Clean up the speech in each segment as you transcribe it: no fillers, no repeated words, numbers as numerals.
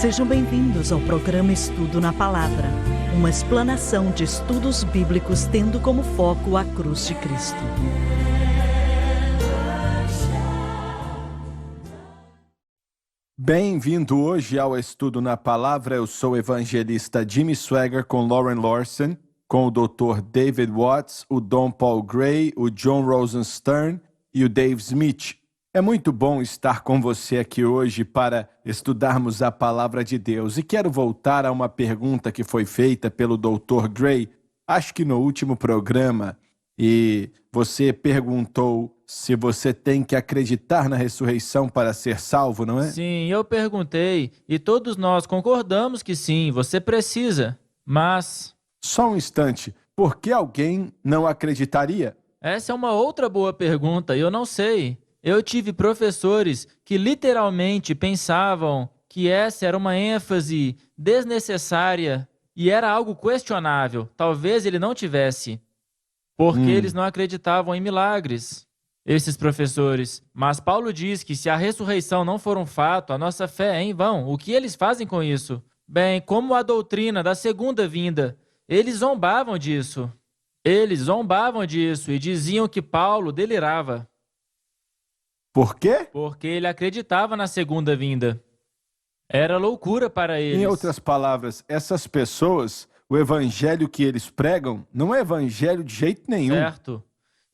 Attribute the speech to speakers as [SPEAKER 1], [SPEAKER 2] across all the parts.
[SPEAKER 1] Sejam bem-vindos ao programa Estudo na Palavra, uma explanação de estudos bíblicos tendo como foco a cruz de Cristo.
[SPEAKER 2] Bem-vindo hoje ao Estudo na Palavra. Eu sou o evangelista Jimmy Swaggart com Lauren Lawson, com o Dr. David Watts, o Don Paul Gray, o John Rosenstern e o Dave Smith. É muito bom estar com você aqui hoje para estudarmos a Palavra de Deus. E quero voltar a uma pergunta que foi feita pelo Dr. Gray, acho que no último programa, e você perguntou se você tem que acreditar na ressurreição para ser salvo, não é?
[SPEAKER 3] Sim, eu perguntei e todos nós concordamos que sim, você precisa. Mas
[SPEAKER 2] Só um instante, por que alguém não acreditaria?
[SPEAKER 3] essa é uma outra boa pergunta e eu não sei. Eu tive professores que literalmente pensavam que essa era uma ênfase desnecessária e era algo questionável. Talvez ele não tivesse, porque eles não acreditavam em milagres, esses professores. Mas Paulo diz que se a ressurreição não for um fato, a nossa fé é em vão. O que eles fazem com isso? Bem, como a doutrina da segunda vinda, eles zombavam disso. Eles zombavam disso e diziam que Paulo delirava,
[SPEAKER 2] Por quê?
[SPEAKER 3] porque ele acreditava na segunda vinda. Era loucura para eles.
[SPEAKER 2] Em outras palavras, essas pessoas, o evangelho que eles pregam não é evangelho de jeito nenhum.
[SPEAKER 3] Certo.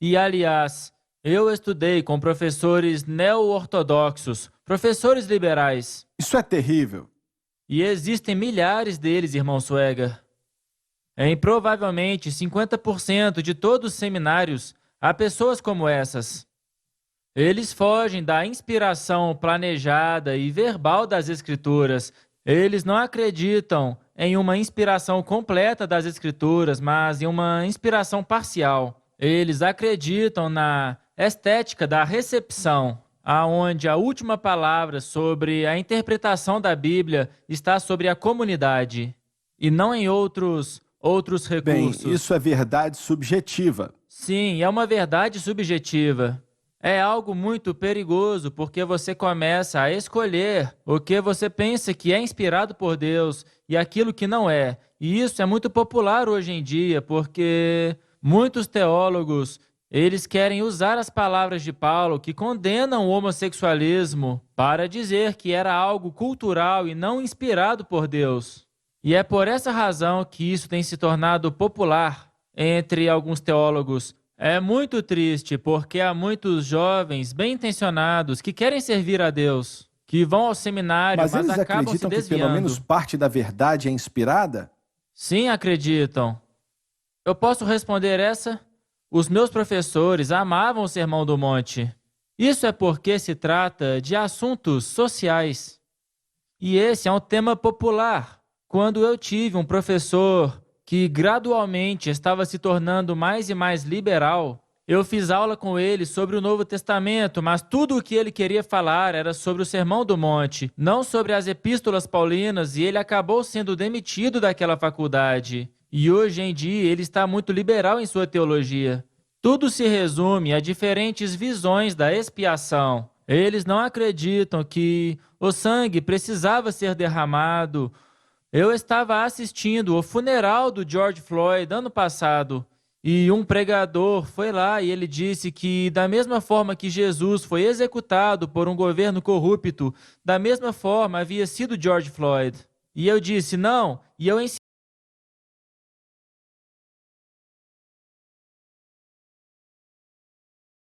[SPEAKER 3] E, aliás, eu estudei com professores neo-ortodoxos, professores liberais.
[SPEAKER 2] Isso é terrível.
[SPEAKER 3] E existem milhares deles, irmão Swaggart. Em provavelmente 50% de todos os seminários, há pessoas como essas. Eles fogem da inspiração planejada e verbal das Escrituras. Eles não acreditam em uma inspiração completa das Escrituras, mas em uma inspiração parcial. Eles acreditam na estética da recepção, aonde a última palavra sobre a interpretação da Bíblia está sobre a comunidade, e não em outros
[SPEAKER 2] Bem,
[SPEAKER 3] recursos.
[SPEAKER 2] isso é verdade subjetiva.
[SPEAKER 3] Sim, é uma verdade subjetiva. É algo muito perigoso porque você começa a escolher o que você pensa que é inspirado por Deus e aquilo que não é. E isso é muito popular hoje em dia porque muitos teólogos, eles querem usar as palavras de Paulo que condenam o homossexualismo para dizer que era algo cultural e não inspirado por Deus. E é por essa razão que isso tem se tornado popular entre alguns teólogos. É muito triste porque há muitos jovens bem intencionados que querem servir a Deus, que vão ao seminário,
[SPEAKER 2] Mas eles
[SPEAKER 3] acabam se
[SPEAKER 2] acreditam que
[SPEAKER 3] desviando.
[SPEAKER 2] pelo menos parte da verdade é inspirada?
[SPEAKER 3] Sim, acreditam. Eu posso responder essa? Os meus professores amavam o Sermão do Monte. Isso é porque se trata de assuntos sociais. E esse é um tema popular. Quando eu tive um professor que gradualmente estava se tornando mais e mais liberal, eu fiz aula com ele sobre o Novo Testamento, mas tudo o que ele queria falar era sobre o Sermão do Monte, não sobre as epístolas paulinas, e ele acabou sendo demitido daquela faculdade. E hoje em dia ele está muito liberal em sua teologia. Tudo se resume a diferentes visões da expiação. Eles não acreditam que o sangue precisava ser derramado. Eu estava assistindo o funeral do George Floyd ano passado e um pregador foi lá e ele disse que da mesma forma que Jesus foi executado por um governo corrupto, da mesma forma havia sido George Floyd. E eu disse, não, e eu ensinei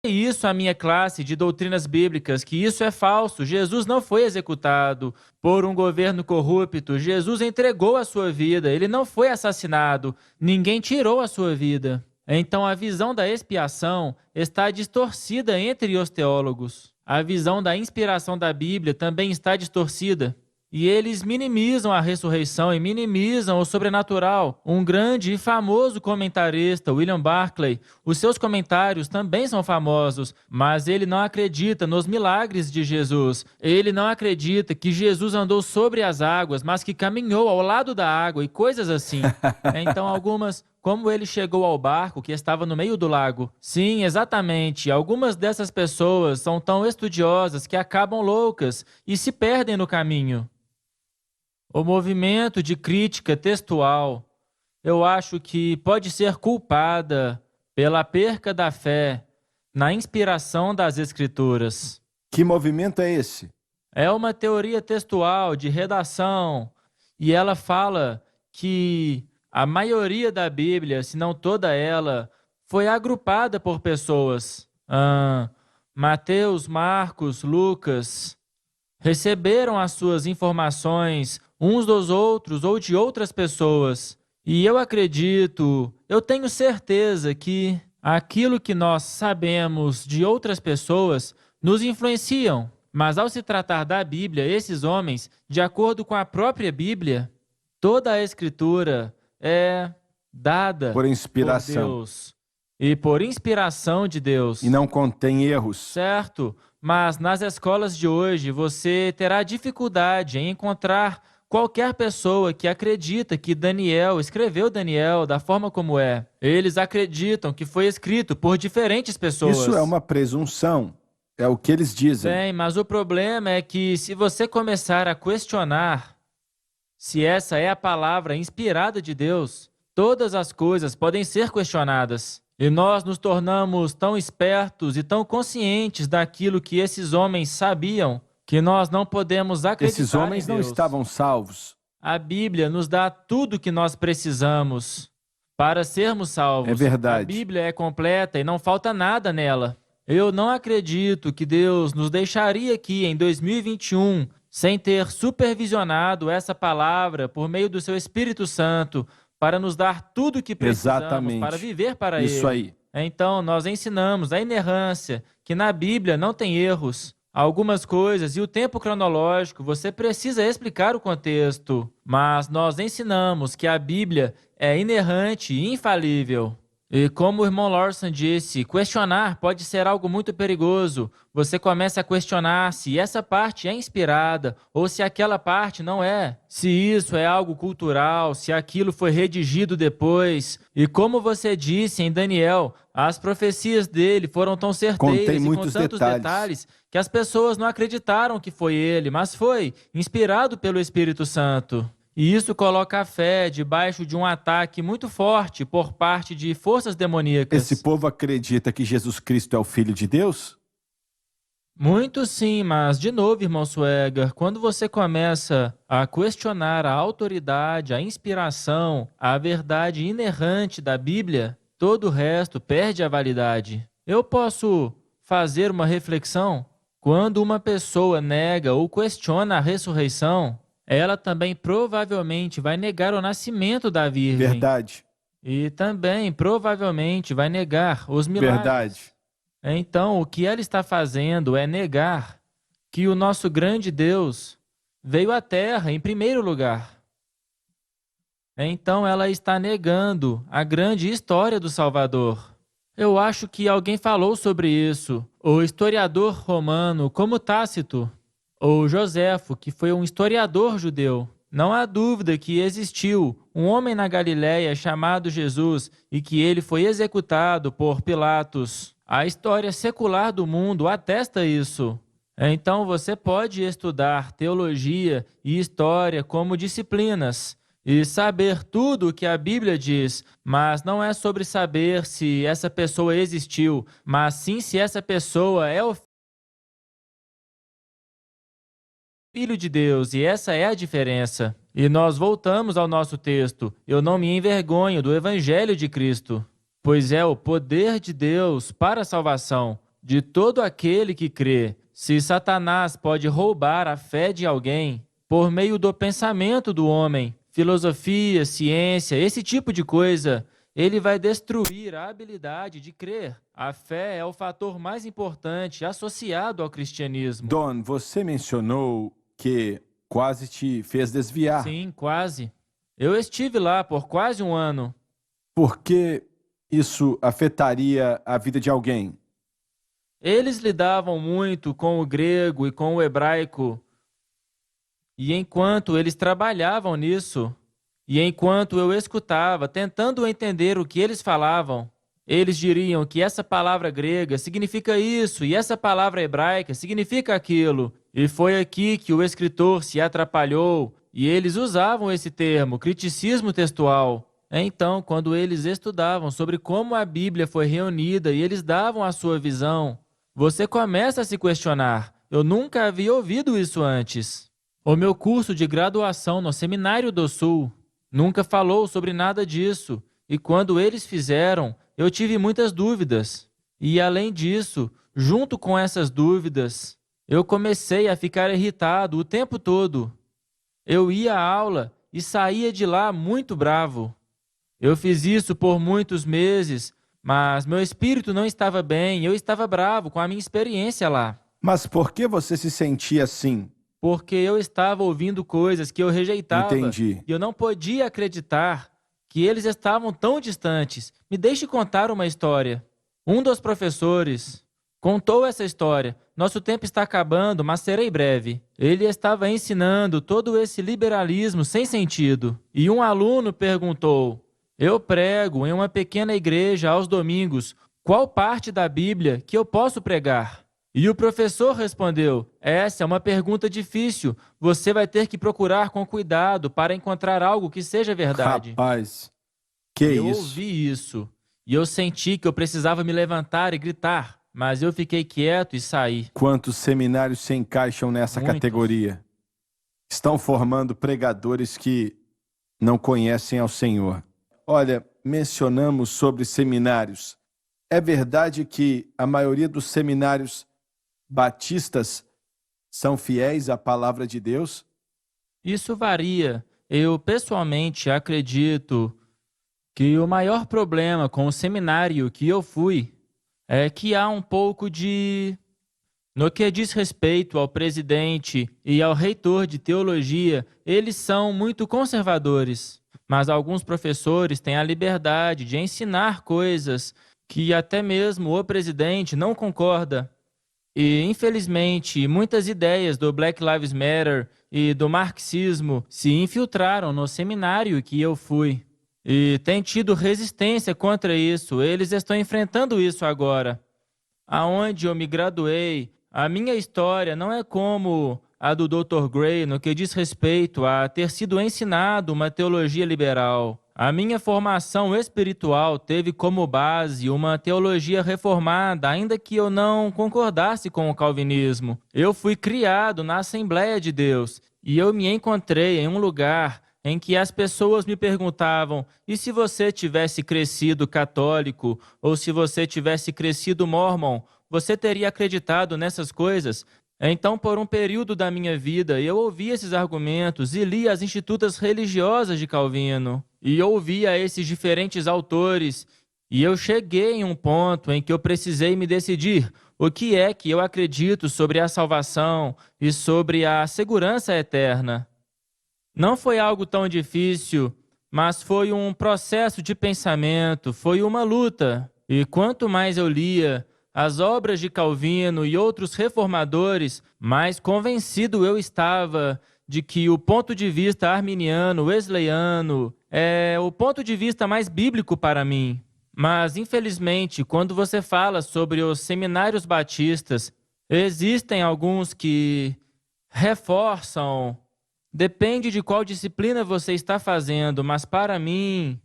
[SPEAKER 3] isso à minha classe de doutrinas bíblicas, que isso é falso. Jesus não foi executado por um governo corrupto. Jesus entregou a sua vida, ele não foi assassinado, ninguém tirou a sua vida. Então a visão da expiação está distorcida entre os teólogos. A visão da inspiração da Bíblia também está distorcida. E eles minimizam a ressurreição e minimizam o sobrenatural. Um grande e famoso comentarista, William Barclay, os seus comentários também são famosos, mas ele não acredita nos milagres de Jesus. Ele não acredita que Jesus andou sobre as águas, mas que caminhou ao lado da água e coisas assim. Então como ele chegou ao barco que estava no meio do lago. Sim, exatamente. Algumas dessas pessoas são tão estudiosas que acabam loucas e se perdem no caminho. O movimento de crítica textual, eu acho que pode ser culpada pela perca da fé na inspiração das Escrituras.
[SPEAKER 2] Que movimento é esse?
[SPEAKER 3] É uma teoria textual de redação e ela fala que a maioria da Bíblia, se não toda ela, foi agrupada por pessoas. Mateus, Marcos, Lucas receberam as suas informações uns dos outros ou de outras pessoas. E eu acredito, eu tenho certeza que aquilo que nós sabemos de outras pessoas nos influenciam. Mas ao se tratar da Bíblia, esses homens, de acordo com a própria Bíblia, toda a Escritura é dada
[SPEAKER 2] Por inspiração.
[SPEAKER 3] por Deus e por inspiração de Deus.
[SPEAKER 2] E não contém erros.
[SPEAKER 3] Certo, mas nas escolas de hoje você terá dificuldade em encontrar qualquer pessoa que acredita que Daniel escreveu Daniel da forma como é. Eles acreditam que foi escrito por diferentes pessoas.
[SPEAKER 2] Isso é uma presunção. É o que eles dizem.
[SPEAKER 3] Bem, mas o problema é que se você começar a questionar se essa é a palavra inspirada de Deus, todas as coisas podem ser questionadas. E nós nos tornamos tão espertos e tão conscientes daquilo que esses homens sabiam que nós não podemos acreditar
[SPEAKER 2] Esses homens
[SPEAKER 3] em
[SPEAKER 2] não
[SPEAKER 3] Deus.
[SPEAKER 2] estavam salvos.
[SPEAKER 3] A Bíblia nos dá tudo o que nós precisamos para sermos salvos.
[SPEAKER 2] É verdade.
[SPEAKER 3] A Bíblia é completa e não falta nada nela. Eu não acredito que Deus nos deixaria aqui em 2021 sem ter supervisionado essa palavra por meio do seu Espírito Santo para nos dar tudo o que precisamos
[SPEAKER 2] Exatamente.
[SPEAKER 3] para viver para
[SPEAKER 2] Isso
[SPEAKER 3] Ele.
[SPEAKER 2] aí.
[SPEAKER 3] Então, nós ensinamos a inerrância, que na Bíblia não tem erros. Algumas coisas e o tempo cronológico, você precisa explicar o contexto. Mas nós ensinamos que a Bíblia é inerrante e infalível. E como o irmão Lawson disse, questionar pode ser algo muito perigoso. Você começa a questionar se essa parte é inspirada ou se aquela parte não é. Se isso é algo cultural, se aquilo foi redigido depois. E como você disse em Daniel, as profecias dele foram tão certeiras
[SPEAKER 2] Contém
[SPEAKER 3] e com
[SPEAKER 2] muitos
[SPEAKER 3] tantos
[SPEAKER 2] detalhes.
[SPEAKER 3] que as pessoas não acreditaram que foi ele, mas foi inspirado pelo Espírito Santo. E isso coloca a fé debaixo de um ataque muito forte por parte de forças demoníacas.
[SPEAKER 2] Esse povo acredita que Jesus Cristo é o Filho de Deus?
[SPEAKER 3] Muito sim, mas de novo, irmão Swagger, quando você começa a questionar a autoridade, a inspiração, a verdade inerrante da Bíblia, todo o resto perde a validade. Eu posso fazer uma reflexão? Quando uma pessoa nega ou questiona a ressurreição, ela também provavelmente vai negar o nascimento da Virgem.
[SPEAKER 2] Verdade.
[SPEAKER 3] E também provavelmente vai negar os milagres.
[SPEAKER 2] Verdade.
[SPEAKER 3] Então, o que ela está fazendo é negar que o nosso grande Deus veio à Terra em primeiro lugar. Então, ela está negando a grande história do Salvador. Eu acho que alguém falou sobre isso. O historiador romano, como Tácito, ou Joséfo, que foi um historiador judeu. Não há dúvida que existiu um homem na Galiléia chamado Jesus e que ele foi executado por Pilatos. A história secular do mundo atesta isso. Então você pode estudar teologia e história como disciplinas e saber tudo o que a Bíblia diz, mas não é sobre saber se essa pessoa existiu, mas sim se essa pessoa é o Filho de Deus, e essa é a diferença. E nós voltamos ao nosso texto. Eu não me envergonho do Evangelho de Cristo, pois é o poder de Deus para a salvação de todo aquele que crê. Se Satanás pode roubar a fé de alguém por meio do pensamento do homem, filosofia, ciência, esse tipo de coisa, ele vai destruir a habilidade de crer. A fé é o fator mais importante associado ao cristianismo.
[SPEAKER 2] Don, você mencionou que quase te fez desviar.
[SPEAKER 3] Sim, quase. Eu estive lá por quase um ano.
[SPEAKER 2] Por que isso afetaria a vida de alguém?
[SPEAKER 3] Eles lidavam muito com o grego e com o hebraico. E enquanto eles trabalhavam nisso, e enquanto eu escutava, tentando entender o que eles falavam, eles diriam que essa palavra grega significa isso e essa palavra hebraica significa aquilo. E foi aqui que o escritor se atrapalhou e eles usavam esse termo, criticismo textual. Então, quando eles estudavam sobre como a Bíblia foi reunida e eles davam a sua visão, você começa a se questionar: eu nunca havia ouvido isso antes. O meu curso de graduação no Seminário do Sul nunca falou sobre nada disso, e quando eles fizeram, eu tive muitas dúvidas. E além disso, junto com essas dúvidas, eu comecei a ficar irritado o tempo todo. Eu ia à aula e saía de lá muito bravo. Eu fiz isso por muitos meses, mas meu espírito não estava bem, eu estava bravo com a minha experiência lá.
[SPEAKER 2] Mas por que você se sentia assim?
[SPEAKER 3] Porque eu estava ouvindo coisas que eu rejeitava.
[SPEAKER 2] Entendi.
[SPEAKER 3] E eu não podia acreditar que eles estavam tão distantes. Me deixe contar uma história. Um dos professores contou essa história. Nosso tempo está acabando, mas serei breve. Ele estava ensinando todo esse liberalismo sem sentido. E um aluno perguntou: eu prego em uma pequena igreja aos domingos. Qual parte da Bíblia que eu posso pregar? E o professor respondeu: essa é uma pergunta difícil. Você vai ter que procurar com cuidado para encontrar algo que seja verdade.
[SPEAKER 2] Rapaz, que
[SPEAKER 3] Eu
[SPEAKER 2] isso?
[SPEAKER 3] ouvi isso e eu senti que eu precisava me levantar e gritar, mas eu fiquei quieto e saí.
[SPEAKER 2] Quantos seminários se encaixam nessa
[SPEAKER 3] Muitos.
[SPEAKER 2] categoria? Estão formando pregadores que não conhecem ao Senhor. Olha, mencionamos sobre seminários. É verdade que a maioria dos seminários batistas são fiéis à palavra de Deus?
[SPEAKER 3] Isso varia. Eu pessoalmente acredito que o maior problema com o seminário que eu fui é que há um pouco de... No que diz respeito ao presidente e ao reitor de teologia, eles são muito conservadores. Mas alguns professores têm a liberdade de ensinar coisas que até mesmo o presidente não concorda. E, infelizmente, muitas ideias do Black Lives Matter e do marxismo se infiltraram no seminário que eu fui. E tem tido resistência contra isso. Eles estão enfrentando isso agora. Aonde eu me graduei, a minha história não é como a do Dr. Gray no que diz respeito a ter sido ensinado uma teologia liberal. A minha formação espiritual teve como base uma teologia reformada, ainda que eu não concordasse com o calvinismo. Eu fui criado na Assembleia de Deus e eu me encontrei em um lugar em que as pessoas me perguntavam: e se você tivesse crescido católico ou se você tivesse crescido mórmon, você teria acreditado nessas coisas? Então, por um período da minha vida, eu ouvia esses argumentos e lia as institutas religiosas de Calvino. E ouvia esses diferentes autores. E eu cheguei em um ponto em que eu precisei me decidir o que é que eu acredito sobre a salvação e sobre a segurança eterna. Não foi algo tão difícil, mas foi um processo de pensamento, foi uma luta. E quanto mais eu lia as obras de Calvino e outros reformadores, mais convencido eu estava de que o ponto de vista arminiano, wesleyano, é o ponto de vista mais bíblico para mim. Mas, infelizmente, quando você fala sobre os seminários batistas, existem alguns que reforçam. Depende de qual disciplina você está fazendo, mas para mim,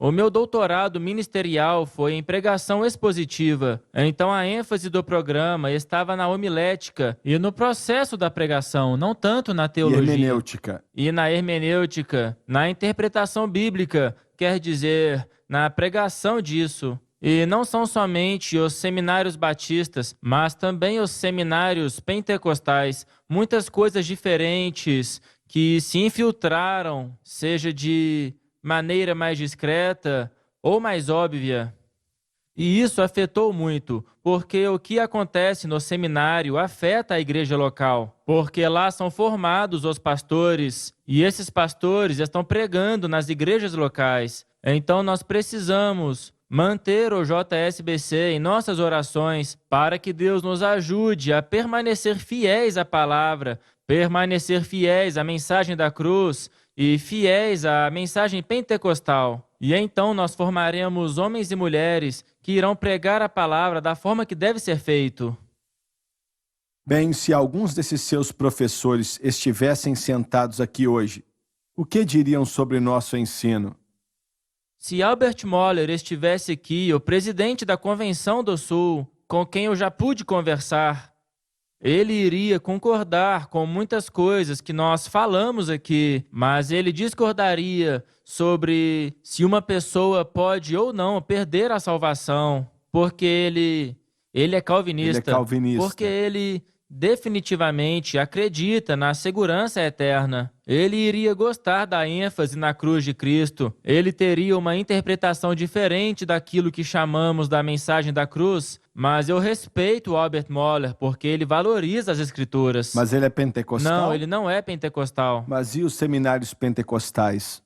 [SPEAKER 3] o meu doutorado ministerial foi em pregação expositiva. Então a ênfase do programa estava na homilética e no processo da pregação, não tanto na teologia.
[SPEAKER 2] Hermenêutica.
[SPEAKER 3] E na hermenêutica, na interpretação bíblica, quer dizer, na pregação disso. E não são somente os seminários batistas, mas também os seminários pentecostais, muitas coisas diferentes que se infiltraram, seja de maneira mais discreta ou mais óbvia. E isso afetou muito, porque o que acontece no seminário afeta a igreja local, porque lá são formados os pastores, e esses pastores estão pregando nas igrejas locais. Então nós precisamos manter o JSBC em nossas orações para que Deus nos ajude a permanecer fiéis à palavra, permanecer fiéis à mensagem da cruz e fiéis à mensagem pentecostal. E então nós formaremos homens e mulheres que irão pregar a palavra da forma que deve ser feito.
[SPEAKER 2] Bem, se alguns desses seus professores estivessem sentados aqui hoje, o que diriam sobre nosso ensino?
[SPEAKER 3] Se Albert Moller estivesse aqui, o presidente da Convenção do Sul, com quem eu já pude conversar, ele iria concordar com muitas coisas que nós falamos aqui, mas ele discordaria sobre se uma pessoa pode ou não perder a salvação, porque ele é calvinista, porque ele definitivamente acredita na segurança eterna. Ele iria gostar da ênfase na cruz de Cristo. Ele teria uma interpretação diferente daquilo que chamamos da mensagem da cruz, mas eu respeito o Albert Moller porque ele valoriza as Escrituras.
[SPEAKER 2] Mas ele é pentecostal?
[SPEAKER 3] Não, ele não é pentecostal.
[SPEAKER 2] Mas e os seminários pentecostais?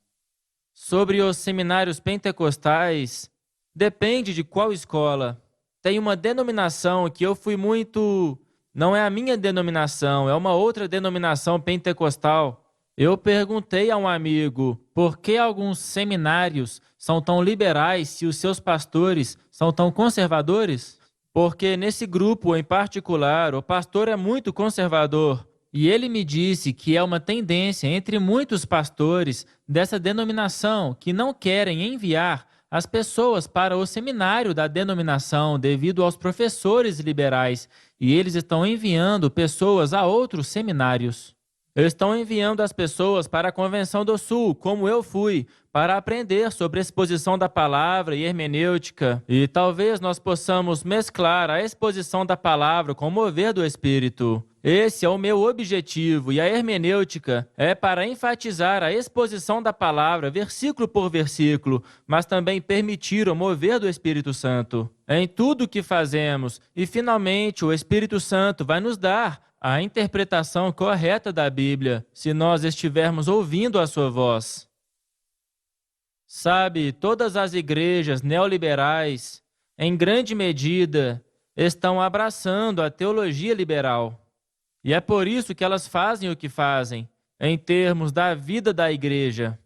[SPEAKER 3] Sobre os seminários pentecostais, depende de qual escola. Tem uma denominação que eu fui muito... Não é a minha denominação, é uma outra denominação pentecostal. Eu perguntei a um amigo por que alguns seminários são tão liberais se os seus pastores são tão conservadores? Porque nesse grupo em particular, o pastor é muito conservador. E ele me disse que é uma tendência entre muitos pastores dessa denominação que não querem enviar as pessoas para o seminário da denominação devido aos professores liberais, e eles estão enviando pessoas a outros seminários. Estão enviando as pessoas para a Convenção do Sul, como eu fui, para aprender sobre exposição da palavra e hermenêutica. E talvez nós possamos mesclar a exposição da palavra com o mover do Espírito. Esse é o meu objetivo, e a hermenêutica é para enfatizar a exposição da palavra versículo por versículo, mas também permitir o mover do Espírito Santo em tudo o que fazemos. E finalmente o Espírito Santo vai nos dar a interpretação correta da Bíblia, se nós estivermos ouvindo a sua voz. Sabe, todas as igrejas neoliberais, em grande medida, estão abraçando a teologia liberal. E é por isso que elas fazem o que fazem, em termos da vida da igreja.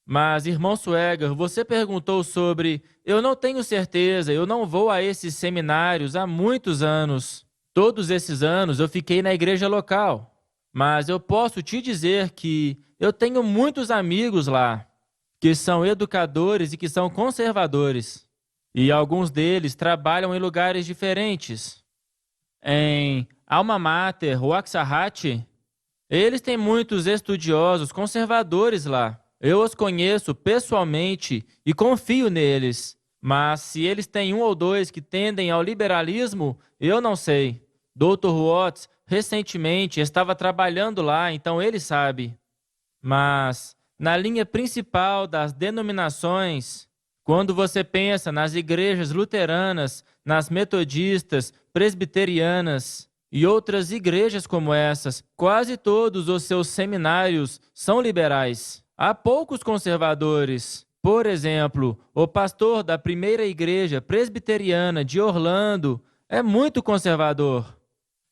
[SPEAKER 3] Mas, irmão Swegar, você perguntou sobre... Eu não tenho certeza, eu não vou a esses seminários há muitos anos. Todos esses anos eu fiquei na igreja local. Mas eu posso te dizer que eu tenho muitos amigos lá, que são educadores e que são conservadores. E alguns deles trabalham em lugares diferentes. Em Alma Mater, Waxahachie, eles têm muitos estudiosos conservadores lá. Eu os conheço pessoalmente e confio neles. Mas se eles têm um ou dois que tendem ao liberalismo, eu não sei. Dr. Watts recentemente estava trabalhando lá, então ele sabe. Mas na linha principal das denominações, quando você pensa nas igrejas luteranas, nas metodistas, presbiterianas e outras igrejas como essas, quase todos os seus seminários são liberais. Há poucos conservadores. Por exemplo, o pastor da primeira igreja presbiteriana de Orlando é muito conservador.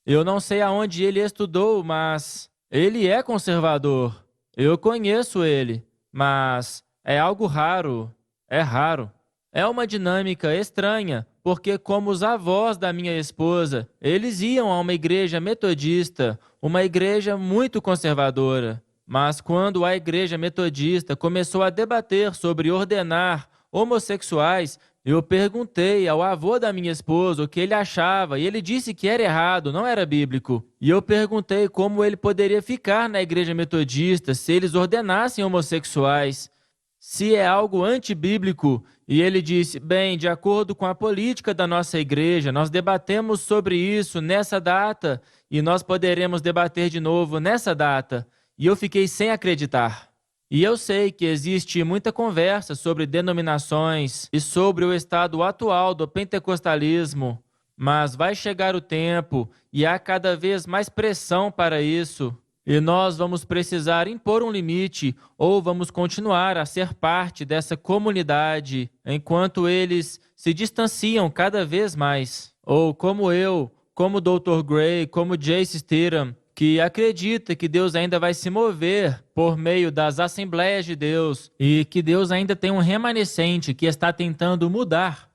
[SPEAKER 3] Eu não sei aonde ele estudou, mas ele é conservador. Eu conheço ele, mas é algo raro. É raro. É uma dinâmica estranha, porque como os avós da minha esposa, eles iam a uma igreja metodista, uma igreja muito conservadora. Mas quando a igreja metodista começou a debater sobre ordenar homossexuais, eu perguntei ao avô da minha esposa o que ele achava e ele disse que era errado, não era bíblico. E eu perguntei como ele poderia ficar na igreja metodista se eles ordenassem homossexuais, se é algo antibíblico. E ele disse, bem, de acordo com a política da nossa igreja, nós debatemos sobre isso nessa data e nós poderemos debater de novo nessa data. E eu fiquei sem acreditar. E eu sei que existe muita conversa sobre denominações e sobre o estado atual do pentecostalismo, mas vai chegar o tempo e há cada vez mais pressão para isso. E nós vamos precisar impor um limite ou vamos continuar a ser parte dessa comunidade enquanto eles se distanciam cada vez mais. Ou como eu, como o Dr. Gray, como J.C. Stidham, que acredita que Deus ainda vai se mover por meio das Assembleias de Deus e que Deus ainda tem um remanescente que está tentando mudar.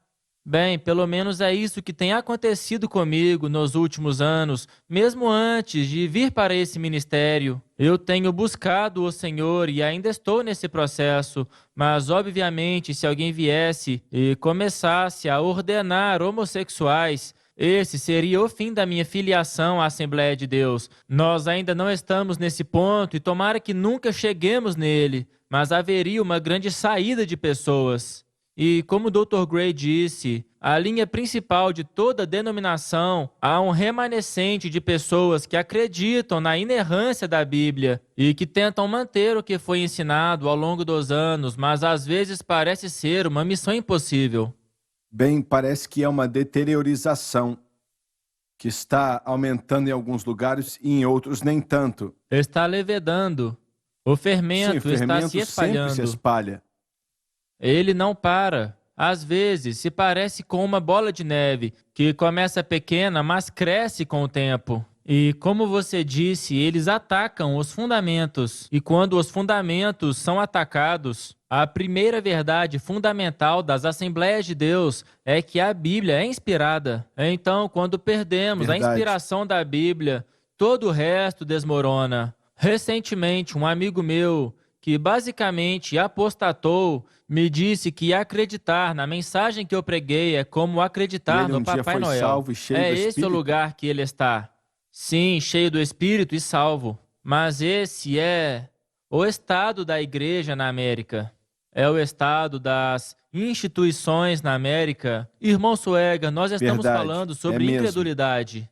[SPEAKER 3] Bem, pelo menos é isso que tem acontecido comigo nos últimos anos, mesmo antes de vir para esse ministério. Eu tenho buscado o Senhor e ainda estou nesse processo, mas obviamente se alguém viesse e começasse a ordenar homossexuais, esse seria o fim da minha filiação à Assembleia de Deus. Nós ainda não estamos nesse ponto e tomara que nunca cheguemos nele, mas haveria uma grande saída de pessoas. E como o Dr. Gray disse, a linha principal de toda denominação, há um remanescente de pessoas que acreditam na inerrância da Bíblia e que tentam manter o que foi ensinado ao longo dos anos, mas às vezes parece ser uma missão impossível.
[SPEAKER 2] Bem, parece que é uma deteriorização que está aumentando em alguns lugares e em outros nem tanto.
[SPEAKER 3] Está levedando. O fermento,
[SPEAKER 2] Sim, o fermento
[SPEAKER 3] está se espalhando.
[SPEAKER 2] sempre se espalha.
[SPEAKER 3] Ele não para. Às vezes, se parece com uma bola de neve, que começa pequena, mas cresce com o tempo. E, como você disse, eles atacam os fundamentos. E quando os fundamentos são atacados, a primeira verdade fundamental das Assembleias de Deus é que a Bíblia é inspirada. Então, quando perdemos a inspiração da Bíblia, todo o resto desmorona. Recentemente, um amigo meu, que basicamente apostatou, me disse que acreditar na mensagem que eu preguei é como acreditar no Papai Noel.
[SPEAKER 2] Salvo e cheio do
[SPEAKER 3] esse
[SPEAKER 2] Espírito?
[SPEAKER 3] o lugar que ele está. Sim, cheio do Espírito e salvo. Mas esse é o estado da igreja na América. É o estado das instituições na América. Irmão Suega, nós estamos falando sobre incredulidade.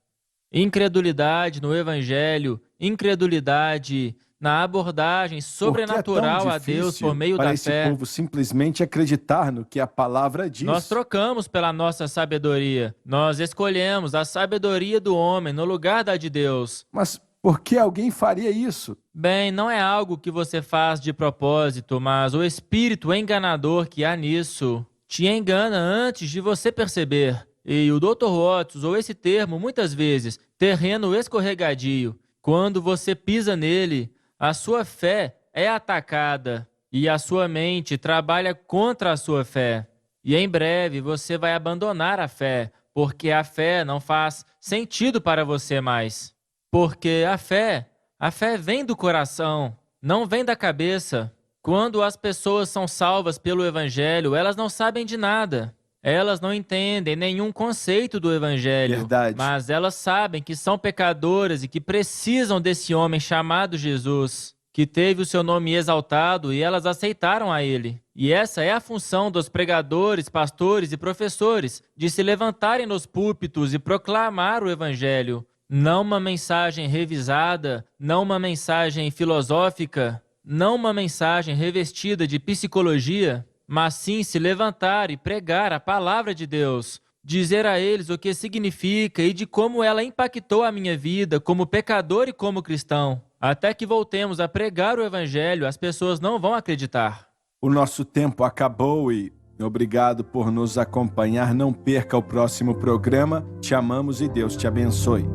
[SPEAKER 3] Incredulidade no Evangelho, incredulidade na abordagem sobrenatural a Deus por meio da fé.
[SPEAKER 2] Para esse povo simplesmente acreditar no que a palavra diz.
[SPEAKER 3] Nós trocamos pela nossa sabedoria. Nós escolhemos a sabedoria do homem no lugar da de Deus.
[SPEAKER 2] Mas por que alguém faria isso?
[SPEAKER 3] Bem, não é algo que você faz de propósito, mas o espírito enganador que há nisso te engana antes de você perceber. E o Dr. Watts usou esse termo muitas vezes, terreno escorregadio. Quando você pisa nele, a sua fé é atacada e a sua mente trabalha contra a sua fé. E em breve você vai abandonar a fé, porque a fé não faz sentido para você mais. Porque a fé vem do coração, não vem da cabeça. Quando as pessoas são salvas pelo Evangelho, elas não sabem de nada. Elas não entendem nenhum conceito do Evangelho.
[SPEAKER 2] Verdade.
[SPEAKER 3] Mas elas sabem que são pecadoras e que precisam desse homem chamado Jesus, que teve o seu nome exaltado e elas aceitaram a ele. E essa é a função dos pregadores, pastores e professores, de se levantarem nos púlpitos e proclamar o Evangelho. Não uma mensagem revisada, não uma mensagem filosófica, não uma mensagem revestida de psicologia, mas sim se levantar e pregar a palavra de Deus, dizer a eles o que significa e de como ela impactou a minha vida como pecador e como cristão. Até que voltemos a pregar o Evangelho, as pessoas não vão acreditar.
[SPEAKER 2] O nosso tempo acabou e obrigado por nos acompanhar. Não perca o próximo programa. Te amamos e Deus te abençoe.